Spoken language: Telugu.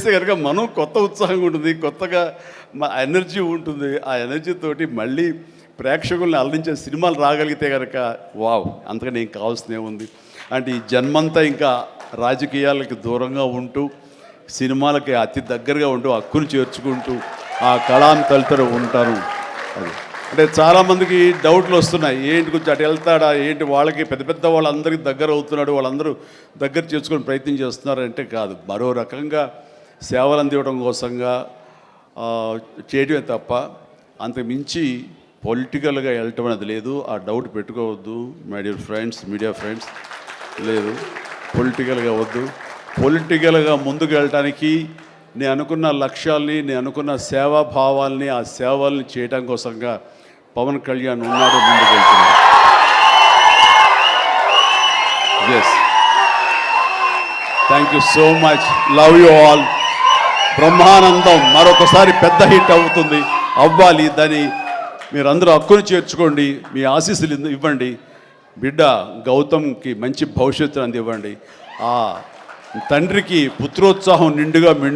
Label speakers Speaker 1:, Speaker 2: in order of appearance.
Speaker 1: చేస్తే కనుక మనం కొత్త ఉత్సాహంగా ఉంటుంది, కొత్తగా మా ఎనర్జీ ఉంటుంది. ఆ ఎనర్జీ తోటి మళ్ళీ ప్రేక్షకుల్ని అలరించే సినిమాలు రాగలిగితే కనుక వావ్, అంతకని ఏం కావాల్సినే ఉంది. అంటే ఈ జన్మంతా ఇంకా రాజకీయాలకి దూరంగా ఉంటూ సినిమాలకి అతి దగ్గరగా ఉంటూ హక్కును చేర్చుకుంటూ ఆ కళాన్ని తలుతూ ఉంటాను. అది అంటే చాలామందికి డౌట్లు వస్తున్నాయి, ఏంటి కొంచెం అటు వెళ్తాడా ఏంటి, వాళ్ళకి పెద్ద పెద్ద వాళ్ళందరికీ దగ్గర అవుతున్నాడు, వాళ్ళందరూ దగ్గర చేసుకొని ప్రయత్నం చేస్తున్నారంటే కాదు, మరో రకంగా సేవలు అందివ్వడం కోసంగా చేయడమే తప్ప అంతకు మించి పొలిటికల్గా వెళ్ళటం అనేది లేదు. ఆ డౌట్ పెట్టుకోవద్దు my dear friends, media friends. లేదు, పొలిటికల్గా వద్దు. పొలిటికల్గా ముందుకు వెళ్ళటానికి నేను అనుకున్న లక్ష్యాల్ని, నేను అనుకున్న సేవాభావాల్ని, ఆ సేవల్ని చేయడం కోసంగా పవన్ కళ్యాణ్ ఉన్నాడు, ముందుకు వెళ్తున్నాడు. Yes, thank you so much, love you all. Brahmanandam మరొకసారి పెద్ద హిట్ అవుతుంది, అవ్వాలి. దాన్ని మీరందరూ హక్కును చేర్చుకోండి, మీ ఆశీస్సులు ఇవ్వండి. బిడ్డ గౌతమ్కి మంచి భవిష్యత్తు అందివ్వండి. ఆ తండ్రికి పుత్రోత్సాహం నిండుగా